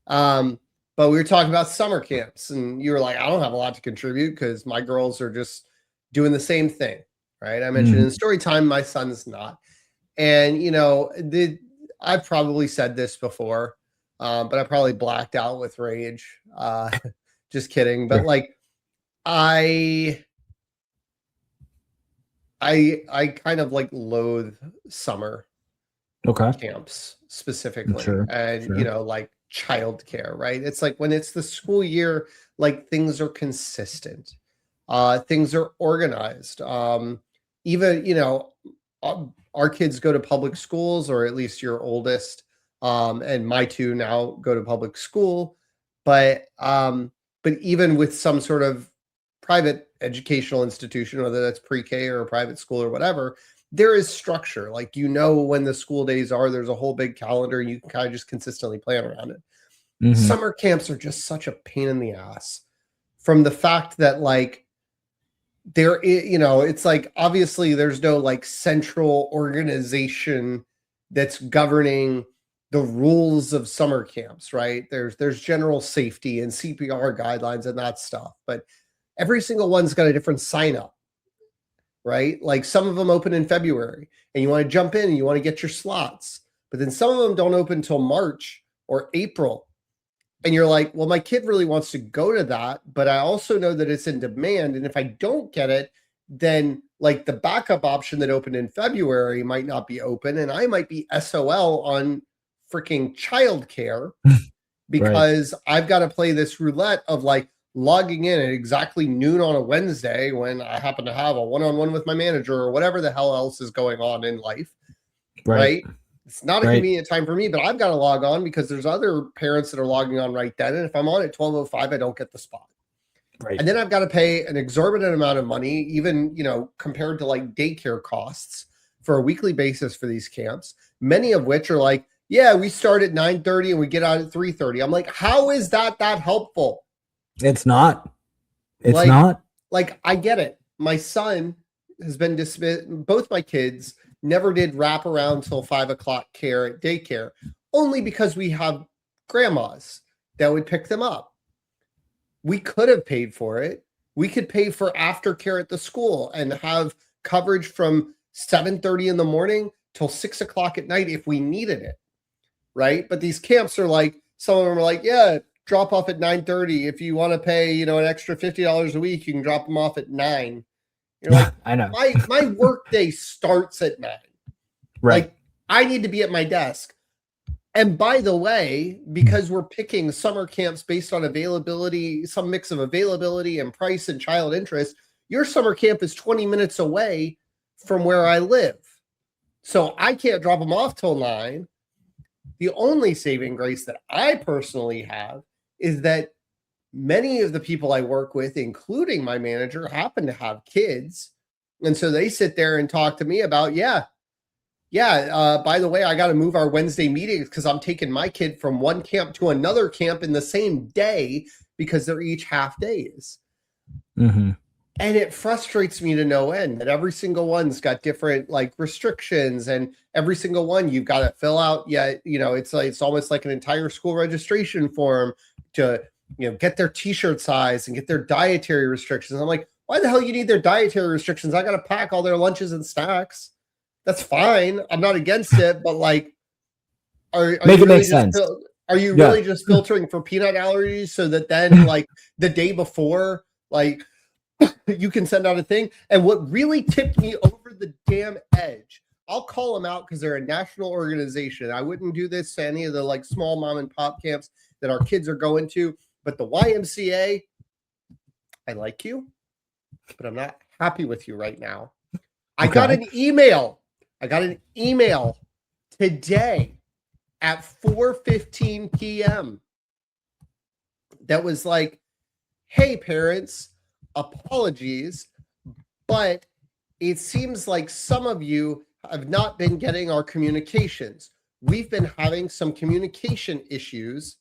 But we were talking about summer camps, and you were like, I don't have a lot to contribute because my girls are just doing the same thing, right? I mentioned in story time, my son's not. And, I've probably said this before, but I probably blacked out with rage. Just kidding. But like, I kind of like loathe summer camps specifically. And, like childcare, right? It's like when it's the school year, like things are consistent. Things are organized. Even, our kids go to public schools, or at least your oldest, and my two now go to public school. But even with some sort of private educational institution, whether that's pre-K or a private school or whatever, there is structure. Like, when the school days are, there's a whole big calendar, and you can kind of just consistently plan around it. Summer camps are just such a pain in the ass, from the fact that like it's like, obviously there's no like central organization that's governing the rules of summer camps, right? There's general safety and CPR guidelines and that stuff, but every single one's got a different sign up, right? Like some of them open in February and you want to jump in and you want to get your slots, but then some of them don't open until March or April. And you're like, well, my kid really wants to go to that, but I also know that it's in demand. And if I don't get it, then like the backup option that opened in February might not be open. And I might be SOL on freaking childcare because I've got to play this roulette of like logging in at exactly noon on a Wednesday when I happen to have a one-on-one with my manager or whatever the hell else is going on in life. Right. It's not a convenient time for me, but I've got to log on because there's other parents that are logging on right then. And if I'm on at 12:05, I don't get the spot. And then I've got to pay an exorbitant amount of money, even, compared to like daycare costs for a weekly basis for these camps, many of which are like, yeah, we start at 9:30 and we get out at 3:30. I'm like, how is that helpful? It's not. It's not. Like, I get it. My son has been dismissed. Both my kids never did wrap around till 5 o'clock care at daycare, only because we have grandmas that would pick them up. We could have paid for it. We could pay for aftercare at the school and have coverage from 7:30 in the morning till 6 o'clock at night if we needed it. Right. But these camps are like, some of them are like, yeah, drop off at 9:30. If you want to pay, an extra $50 a week, you can drop them off at 9. You're like, I know. My work day starts at 9. Right. Like, I need to be at my desk. And by the way, because we're picking summer camps based on availability, some mix of availability and price and child interest, your summer camp is 20 minutes away from where I live. So I can't drop them off till 9. The only saving grace that I personally have is that many of the people I work with, including my manager, happen to have kids. And so they sit there and talk to me about, by the way, I got to move our Wednesday meetings because I'm taking my kid from one camp to another camp in the same day because they're each half days. Mm-hmm. And it frustrates me to no end that every single one's got different like restrictions, and every single one you've got to fill out. It's almost like an entire school registration form to, get their t-shirt size and get their dietary restrictions. I'm like, why the hell you need their dietary restrictions? I got to pack all their lunches and snacks. That's fine. I'm not against it, but like, are you really just filtering for peanut allergies so that then like the day before, like you can send out a thing? And what really tipped me over the damn edge, I'll call them out because they're a national organization. I wouldn't do this to any of the like small mom and pop camps that our kids are going to, but the YMCA, I like you, but I'm not happy with you right now. I got an email today at 4:15 p.m. that was like, hey, parents, apologies, but it seems like some of you have not been getting our communications. We've been having some communication issues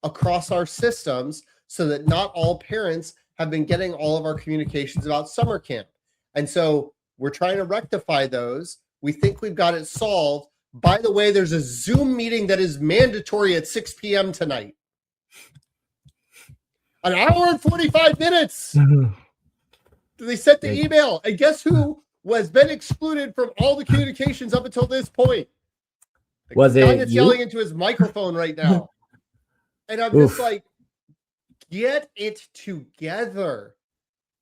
across our systems so that not all parents have been getting all of our communications about summer camp. And so we're trying to rectify those. We think we've got it solved. By the way, there's a Zoom meeting that is mandatory at 6 p.m. tonight. An hour and 45 minutes. They sent the email. And guess who has been excluded from all the communications up until this point? Was it guy that's you? yelling into his microphone right now. And I'm just like, get it together.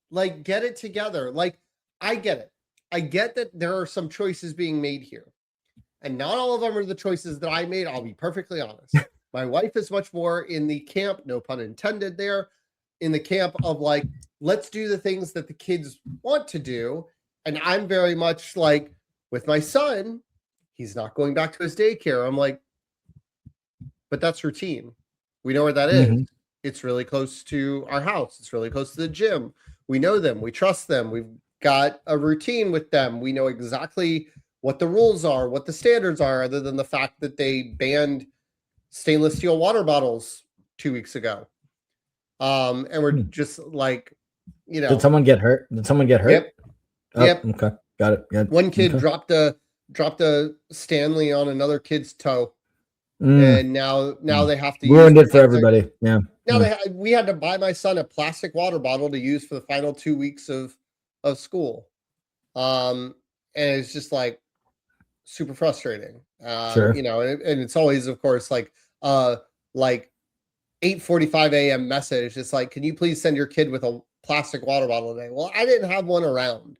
Like, get it together. Like, I get it. I get that there are some choices being made here. And not all of them are the choices that I made. I'll be perfectly honest. My wife is much more in the camp, no pun intended there, in the camp of like, let's do the things that the kids want to do. And I'm very much like, with my son, he's not going back to his daycare. I'm like, but that's routine. We know where that is. It's really close to our house. It's really close to the gym. We know them. We trust them. We've got a routine with them. We know exactly what the rules are, what the standards are, other than the fact that they banned stainless steel water bottles 2 weeks ago. And we're just like, Did someone get hurt? Yep. Yep. Okay. Got it. One kid dropped a Stanley on another kid's toe. And now they have to ruined it for everybody. Yeah. Now we had to buy my son a plastic water bottle to use for the final 2 weeks of school. And it's just like super frustrating. Sure. And it's always, of course, like 8:45 a.m. message. It's like, can you please send your kid with a plastic water bottle today? Well, I didn't have one around.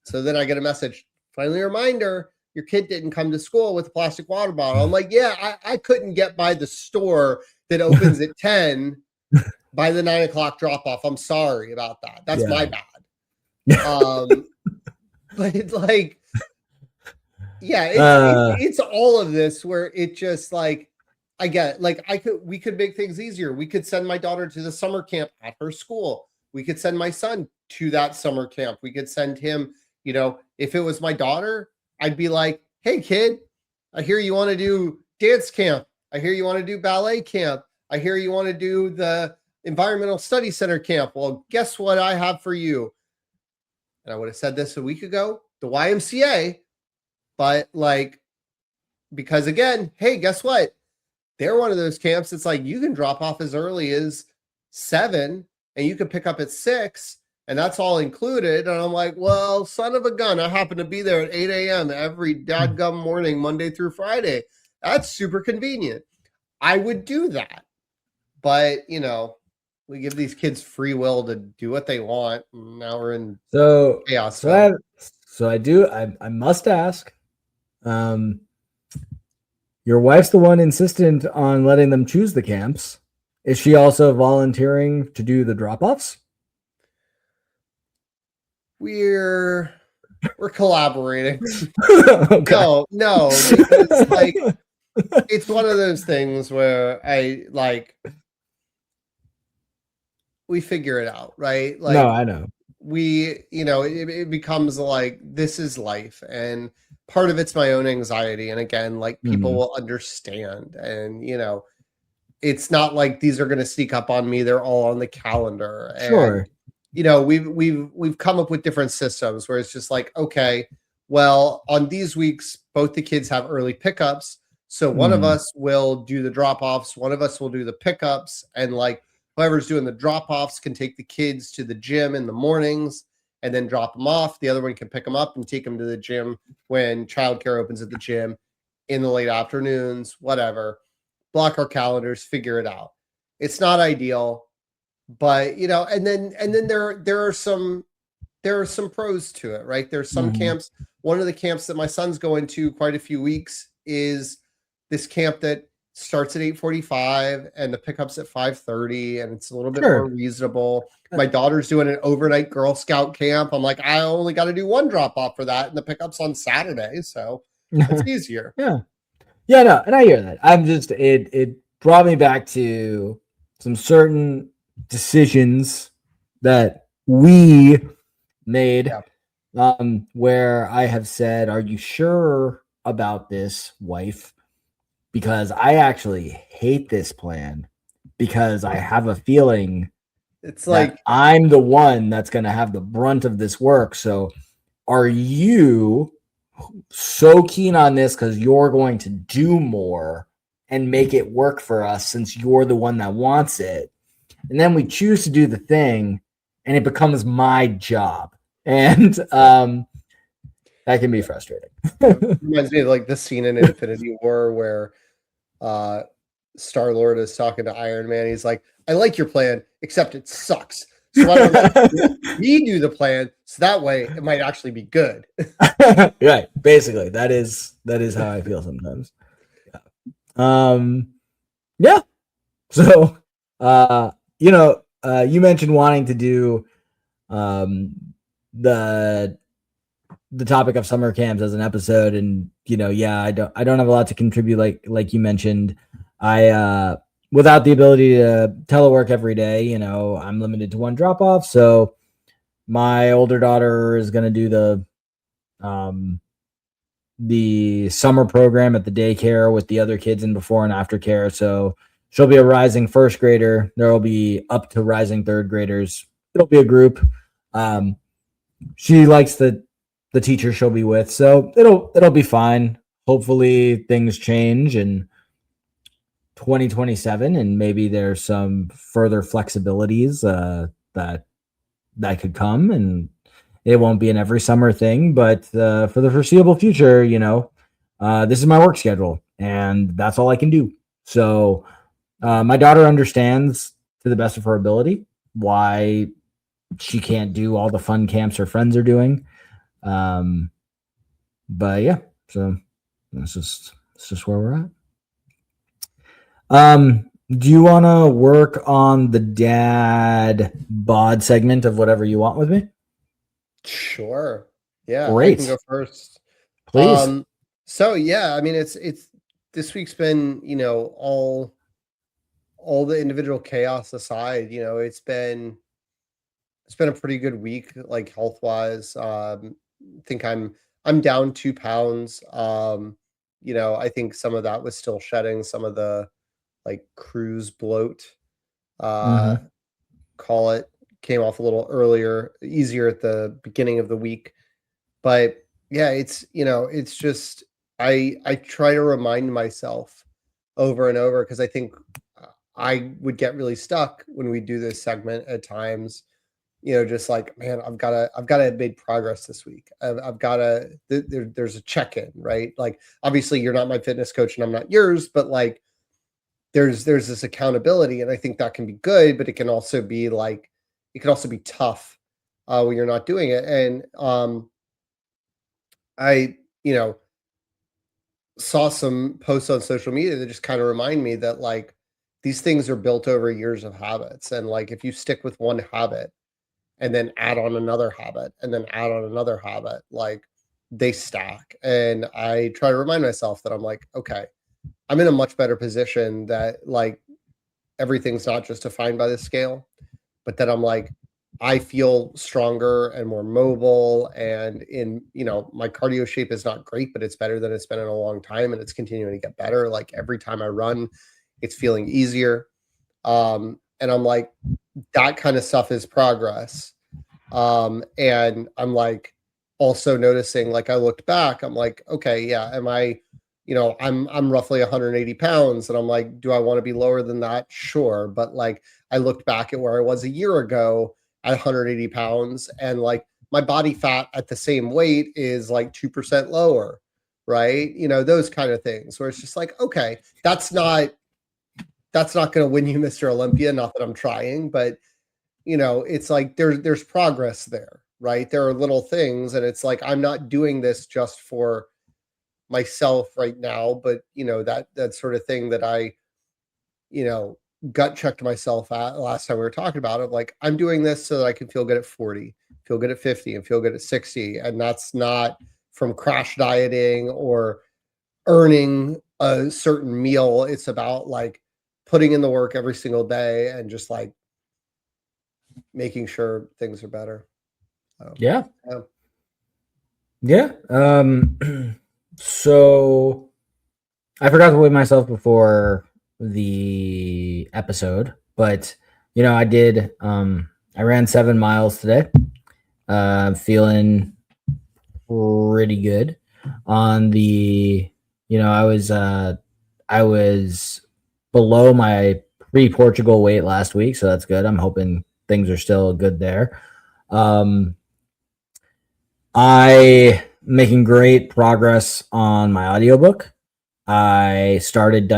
So then I get a message, finally a reminder, your kid didn't come to school with a plastic water bottle. I'm like, yeah, I couldn't get by the store that opens at 10 by the 9 o'clock drop off. I'm sorry about that. That's my bad. But it's like, it's all of this where it just like, I get it. Like we could make things easier. We could send my daughter to the summer camp at her school. We could send my son to that summer camp. We could send him, if it was my daughter, I'd be like, hey kid, I hear you want to do dance camp. I hear you want to do ballet camp. I hear you want to do the environmental study center camp. Well, guess what I have for you? And I would have said this a week ago, the YMCA, but like, because again, hey, guess what? They're one of those camps. It's like, you can drop off as early as 7 and you can pick up at 6 and that's all included. And I'm like, well, son of a gun, I happen to be there at 8 a.m. every dadgum morning, Monday through Friday. That's super convenient. I would do that. But, we give these kids free will to do what they want. Now we're in chaos. I must ask, Your wife's the one insistent on letting them choose the camps. Is she also volunteering to do the drop-offs? We're collaborating. Okay. No, because like it's one of those things where we figure it out, right? No, Like I know. it becomes like this is life, and part of it's my own anxiety, and again, like people Mhm. will understand, and it's not like these are going to sneak up on me. They're all on the calendar, and Sure. we've come up with different systems where it's just like, okay, well, on these weeks both the kids have early pickups, so one of Mhm. us will do the drop-offs, one of us will do the pickups, and like whoever's doing the drop-offs can take the kids to the gym in the mornings and then drop them off. The other one can pick them up and take them to the gym when childcare opens at the gym in the late afternoons, whatever. Block our calendars, figure it out. It's not ideal, but and then there are some pros to it, right? There's some Mhm. camps. One of the camps that my son's going to quite a few weeks is this camp that starts at 8:45 and the pickups at 5:30, and it's a little bit more Sure. reasonable. My daughter's doing an overnight Girl Scout camp. I'm like, I only got to do one drop off for that, and the pickups on Saturday, so it's easier. Yeah. Yeah, no, and I hear that. I'm just it brought me back to some certain decisions that we made Yeah. where I have said, "Are you sure about this, wife?" Because I actually hate this plan because I have a feeling It's that like, I'm the one that's going to have the brunt of this work. So, are you so keen on this because you're going to do more and make it work for us since you're the one that wants it? And then we choose to do the thing and it becomes my job. And that can be frustrating. reminds me of like the scene in Infinity War where uh Star-Lord is talking to Iron Man. He's like, I like your plan, except it sucks. So why don't I we do the plan so that way it might actually be good. Right. Basically, that is how I feel sometimes. Um yeah. So you mentioned wanting to do um the the topic of summer camps as an episode, and yeah, I don't have a lot to contribute, like you mentioned. I without the ability to telework every day, I'm limited to one drop off. So my older daughter is going to do um the summer program at the daycare with the other kids in before and after care. So she'll be a rising first grader. There will be up to rising third graders. It'll be a group. Um, she likes the teacher she'll be with, so it'll be fine. Hopefully things change in 2027, and maybe there's some further flexibilities that could come, and it won't be an every summer thing. But for the foreseeable future, this is my work schedule, and that's all I can do. So my daughter understands to the best of her ability why she can't do all the fun camps her friends are doing. Um, but yeah, so that's just where we're at. Do you want to work on the dad bod segment of whatever you want with me? Sure. Yeah, I can Great, go first. please. Um, so yeah, I mean it's this week's been, all the individual chaos aside, it's been a pretty good week, like health wise. I think I'm down 2 pounds. I think some of that was still shedding some of the like cruise bloat. Uh Mm-hmm. call it came off a little easier at the beginning of the week. But yeah, it's just I try to remind myself over and over because I think I would get really stuck when we do this segment at times. Just like, man, I've got to have made progress this week. I've got to. There's a check in, right? Like, obviously, you're not my fitness coach, and I'm not yours, but like, there's this accountability, and I think that can be good, but it can also be tough when you're not doing it. And I, you know, saw some posts on social media that just kind of remind me that like these things are built over years of habits. And like if you stick with one habit and then add on another habit and then add on another habit, like they stack. And I try to remind myself that I'm like, okay, I'm in a much better position, that like everything's not just defined by the scale, but that I'm like, I feel stronger and more mobile. And in, my cardio shape is not great, but it's better than it's been in a long time. And it's continuing to get better. Like every time I run, it's feeling easier. And I'm like, that kind of stuff is progress. And I'm like also noticing, like I looked back, I'm like, okay, yeah, am I, I'm roughly 180 pounds, and I'm like, do I want to be lower than that? Sure. But like I looked back at where I was a year ago at 180 pounds, and like my body fat at the same weight is like 2% lower, right? Those kind of things where it's just like, okay, that's not going to win you Mr. Olympia. Not that I'm trying, but it's like there's progress there, right? There are little things, and it's like I'm not doing this just for myself right now, but that sort of thing that I gut checked myself at last time we were talking about it. Like I'm doing this so that I can feel good at 40, feel good at 50, and feel good at 60, and that's not from crash dieting or earning a certain meal. It's about like putting in the work every single day and just like making sure things are better. So, Yeah. So I forgot to weigh myself before the episode, but I did. I ran 7 miles today. Feeling pretty good. On the, I was below my pre-Portugal weight last week, so that's good. I'm hoping things are still good there. I making great progress on my audiobook. I started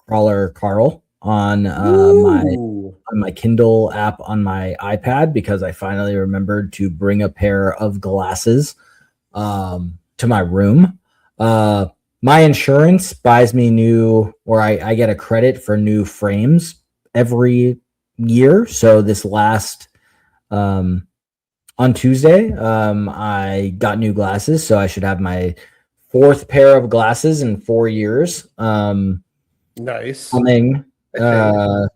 Crawler Carl on my Kindle app on my iPad because I finally remembered to bring a pair of glasses to my room. My insurance buys me I get a credit for new frames every year. So this last on Tuesday, I got new glasses, so I should have my 4th pair of glasses in 4 years. Nice. Coming. Well,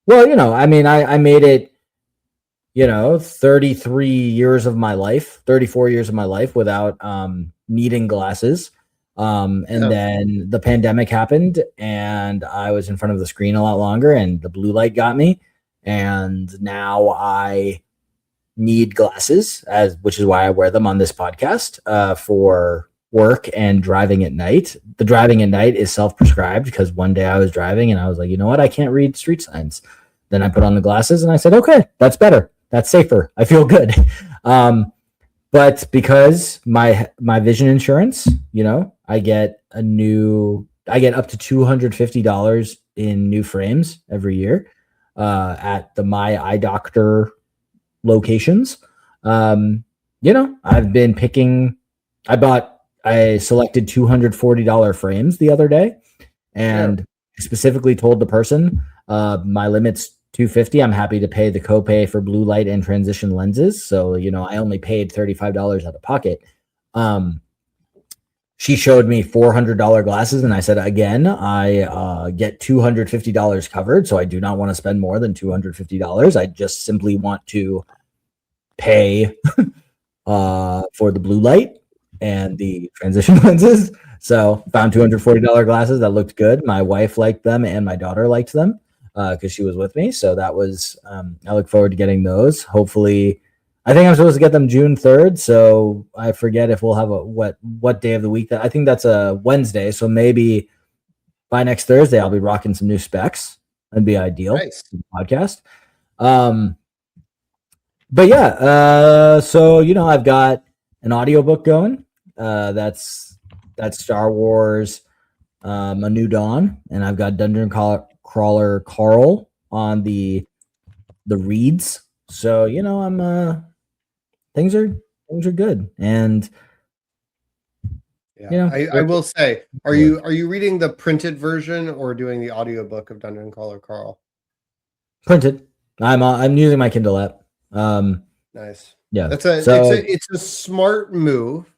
I made it, 33 years of my life, 34 years of my life without needing glasses. Then the pandemic happened, and I was in front of the screen a lot longer, and the blue light got me. And now I need glasses, which is why I wear them on this podcast for work and driving at night. The driving at night is self-prescribed because one day I was driving and I was like, you know what? I can't read street signs. Then I put on the glasses and I said, okay, that's better. That's safer. I feel good. But because my vision insurance, I get up to $250 in new frames every year at the My Eye Doctor locations. I've been picking. I selected $240 frames the other day, and I specifically told the person my limit's $250. I'm happy to pay the copay for blue light and transition lenses. So I only paid $35 out of pocket. She showed me $400 glasses, and I said, again, I get $250 covered, so I do not want to spend more than $250. I just simply want to pay for the blue light and the transition lenses. So found $240 glasses that looked good. My wife liked them, and my daughter liked them because she was with me. So that was, I look forward to getting those. Hopefully, I think I'm supposed to get them June 3rd. So I forget if we'll have what day of the week I think that's a Wednesday. So maybe by next Thursday, I'll be rocking some new specs. That'd be ideal. Nice. Podcast. But yeah, so I've got an audiobook going. That's Star Wars, A New Dawn, and I've got Dungeon Crawler Carl on the reads. So I'm things are good, and Yeah, you know, I will say, are you reading the printed version or doing the audiobook of Dungeon Crawler Carl? printed. I'm using my Kindle app. Nice. Yeah. That's a So it's a smart move.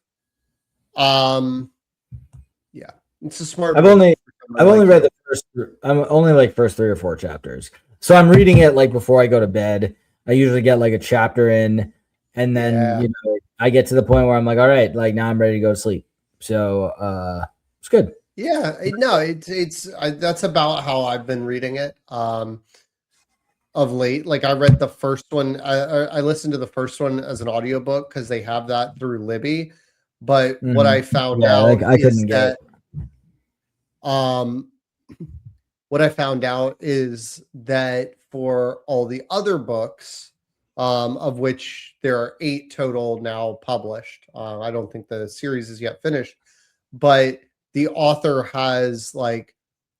Yeah, it's a smart I've move. only for somebody like read you. the first. I'm only like first 3 or 4 chapters. So I'm reading it like before I go to bed. I usually get like a chapter in, and then Yeah. I get to the point where I'm like, all right, like now I'm ready to go to sleep. So it's good. Yeah, no, that's about how I've been reading it of late. Like I read the first one, I listened to the first one as an audiobook because they have that through Libby. But what I found Yeah, out I is couldn't get that it. what I found out is that for all the other books, of which there are 8 total now published, I don't think the series is yet finished, but the author has like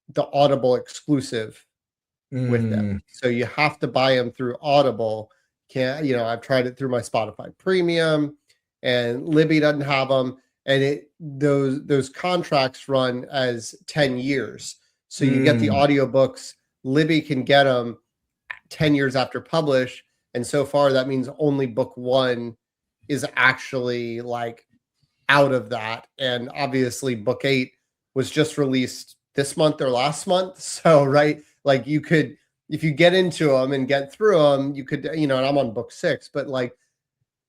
the Audible exclusive with them. So you have to buy them through Audible. I've tried it through my Spotify Premium, and Libby doesn't have them. And those contracts run as 10 years. So you get the audiobooks, Libby can get them 10 years after publish. And so far that means only book 1 is actually like out of that. And obviously book 8 was just released this month or last month. So, right, like you could, if you get into them and get through them, you could, and I'm on book 6, but like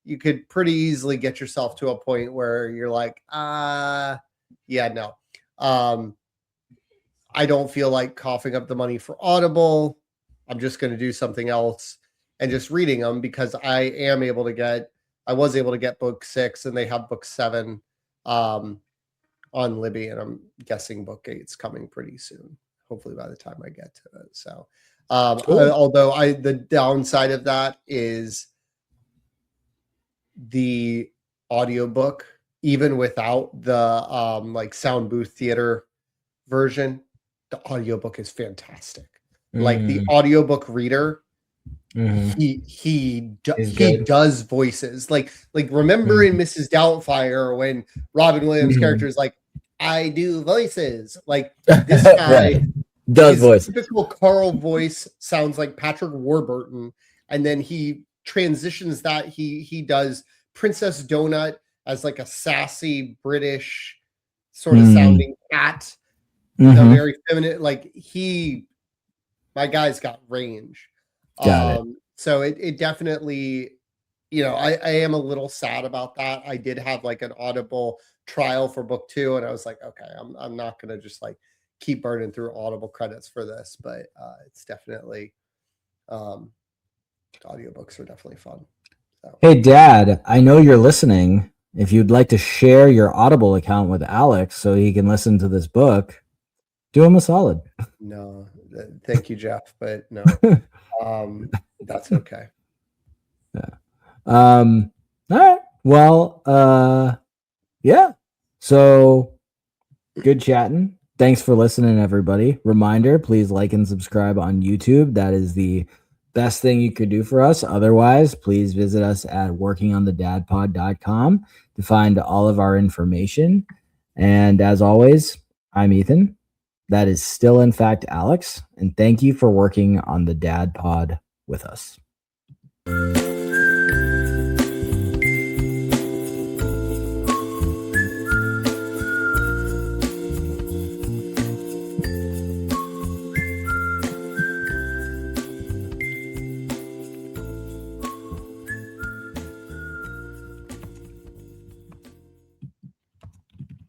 you could pretty easily get yourself to a point where you're like, yeah, no. I don't feel like coughing up the money for Audible. I'm just going to do something else and just reading them because I was able to get book 6 and they have book 7 on Libby, and I'm guessing book 8's coming pretty soon. Hopefully by the time I get to it. So, Cool. the downside of that is the audiobook, even without the like sound booth theater version, the audiobook is fantastic. Like the audiobook reader, he does voices. Like remember in Mrs. Doubtfire when Robin Williams' character is like, I do voices. Like this guy right. Does voices. Typical Carl voice sounds like Patrick Warburton, and then he transitions that. He does Princess Donut as like a sassy British sort of sounding cat. Very feminine. Like my guy's got range. Got it. So it definitely, I am a little sad about that. I did have like an Audible trial for book 2, and I was like, okay, I'm not gonna just like keep burning through Audible credits for this, but it's definitely audiobooks are definitely fun. So. Hey, Dad, I know you're listening. If you'd like to share your Audible account with Alex so he can listen to this book, do him a solid. No, thank you, Jeff, but no, that's okay. Yeah. All right. Well, yeah. So good chatting. Thanks for listening, everybody. Reminder, please like and subscribe on YouTube. That is the best thing you could do for us. Otherwise, please visit us at workingонthedadpod.com to find all of our information. And as always, I'm Ethan. That is still, in fact, Alex. And thank you for working on the Dad Pod with us.